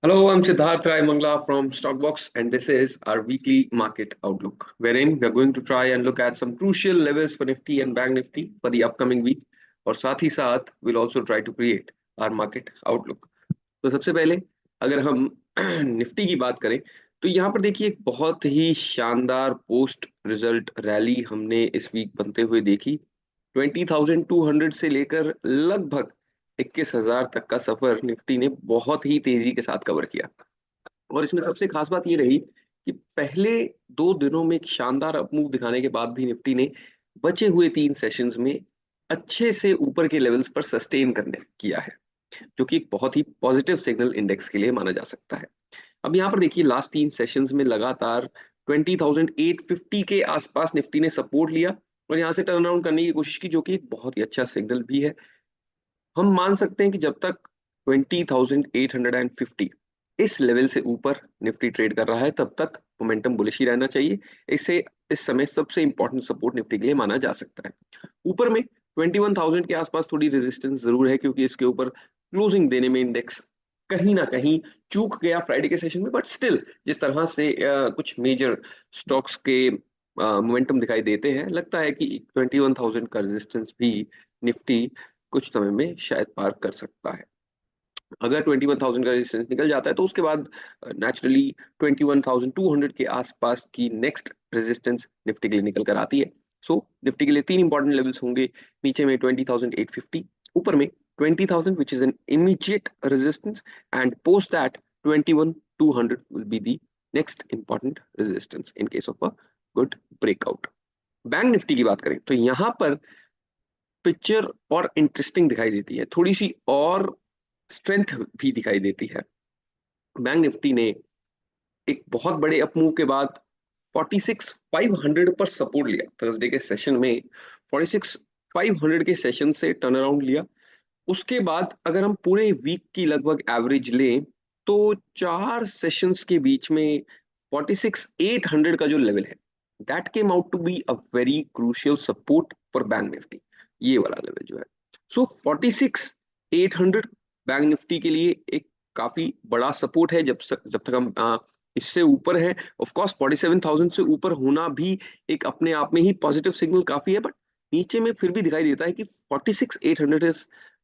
Hello, I'm Siddharth Rai Mangla from Stockbox, and this is our weekly market outlook, wherein we are going to try and look at some crucial levels for Nifty and Bank Nifty for the upcoming week. और साथ ही साथ we'll also try to create our market outlook. तो सबसे पहले अगर हम Nifty की बात करें तो यहाँ पर देखिए एक बहुत ही शानदार पोस्ट रिजल्ट रैली हमने इस वीक बनते हुए देखी। 20,200 से लेकर लगभग 21,000 तक का सफर निफ्टी ने बहुत ही तेजी के साथ कवर किया। और इसमें सबसे खास बात ये रही कि पहले 2 दिनों में एक शानदार अपमूव दिखाने के बाद भी निफ्टी ने बचे हुए 3 सेशंस में अच्छे से ऊपर के लेवल्स पर सस्टेन करने किया है, जो कि एक बहुत ही पॉजिटिव सिग्नल इंडेक्स के लिए माना जा सकता है। अब यहाँ पर देखिए लास्ट 3 सेशंस में लगातार 20,850 के आसपास निफ्टी ने सपोर्ट लिया और यहाँ से टर्न अराउंड करने की कोशिश की, जो कि एक बहुत ही अच्छा सिग्नल भी है। हम मान सकते हैं कि जब तक 20,850 इस लेवल से ऊपर निफ्टी ट्रेड कर रहा है तब तक मोमेंटम बुलिश ही रहना चाहिए। इससे इस समय सबसे इंपॉर्टेंट सपोर्ट निफ्टी के लिए माना जा सकता है। ऊपर में 21,000 के आसपास थोड़ी रेजिस्टेंस जरूर है, क्योंकि इसके ऊपर क्लोजिंग देने में इंडेक्स कहीं ना कहीं चूक गया फ्राइडे के सेशन में। बट स्टिल जिस तरह से कुछ मेजर स्टॉक्स के मोमेंटम दिखाई देते हैं, लगता है कि 21,000 का रेजिस्टेंस भी निफ्टी कुछ समय में शायद पार कर सकता है। अगर 21,000 का रेजिस्टेंस निकल जाता है तो उसके बाद नेचुरली 21,200 के आसपास की नेक्स्ट रेजिस्टेंस निफ्टी के लिए निकल कर आती है। सो निफ्टी के लिए 3 इंपॉर्टेंट लेवल्स होंगे। नीचे में 20,850, ऊपर में 20,000 which is an immediate resistance, and post that 21,200 will be the next important resistance in case of a good breakout. Bank Nifty की बात करें तो यहाँ पर पिक्चर और इंटरेस्टिंग दिखाई देती है, थोड़ी सी और स्ट्रेंथ भी दिखाई देती है। बैंक निफ्टी ने एक बहुत बड़े अपमूव के बाद 46,500 पर सपोर्ट लिया थर्सडे के सेशन में। 46,500 के सेशन से टर्न अराउंड लिया। उसके बाद अगर हम पूरे वीक की लगभग एवरेज लें तो 4 सेशंस के बीच में 46,800 का जो लेवल है, that came out to be a very crucial support for bank Nifty. ये वाला लेवल जो है, सो 46,800 बैंक निफ्टी के लिए एक काफी बड़ा सपोर्ट है। जब तक हम इससे ऊपर है, ऑफ कोर्स 47,000 से ऊपर होना भी एक अपने आप में ही पॉजिटिव सिग्नल काफी है। बट नीचे में फिर भी दिखाई देता है कि 46,800 is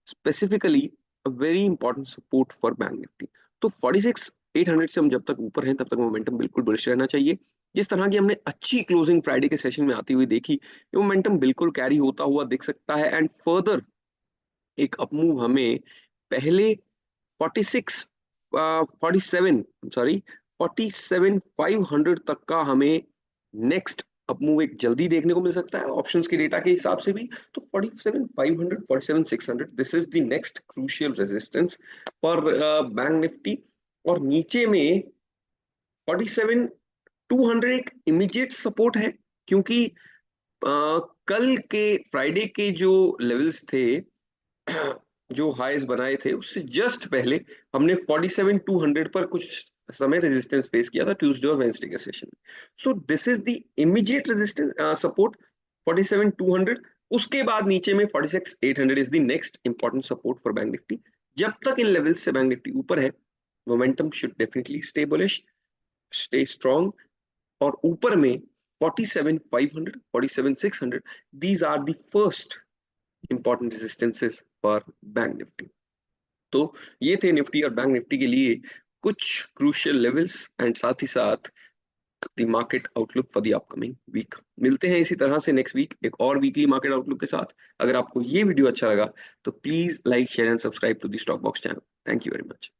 specifically a very important support for bank Nifty. तो 46,800 से हम जब तक ऊपर हैं तब तक मोमेंटम बिल्कुल बुलिश रहना चाहिए। जिस तरह की हमने अच्छी क्लोजिंग फ्राइडे के सेशन में आती हुई देखी, ये मोमेंटम बिल्कुल कैरी होता हुआ दिख सकता है। एंड फर्दर एक अपमूव हमें पहले 46 47 सॉरी 47,500 तक का हमें नेक्स्ट अपमूव एक जल्दी देखने को मिल सकता है ऑप्शंस के डेटा के हिसाब से भी। तो 47,500 47,600 this is the next crucial resistance for bank Nifty. और नीचे में 47,200 एक इमीडिएट सपोर्ट है, क्योंकि कल के फ्राइडे के जो लेवल्स थे, जो हाईज बनाए थे, उससे जस्ट पहले हमने 47,200 पर कुछ समय रेजिस्टेंस फेस किया था ट्यूसडे और वेंसडे के सेशन में। So this is the immediate resistance support 47,200। उसके बाद नीचे में 46,800 is the next important support for bank Nifty. जब तक इन लेवल्स से बैंक निफ्टी ऊपर है, momentum should definitely stay bullish, stay strong. और ऊपर में 47,500 47,600, these are the first important resistances for bank Nifty. तो ये थे निफ्टी और बैंक निफ्टी के लिए कुछ क्रूशियल लेवल्स एंड साथ ही साथ the market outlook for the upcoming week. मिलते हैं इसी तरह से नेक्स्ट वीक एक और वीकली मार्केट आउटलुक के साथ। अगर आपको ये वीडियो अच्छा लगा तो please like share and subscribe to the Stock Box channel. Thank you very much.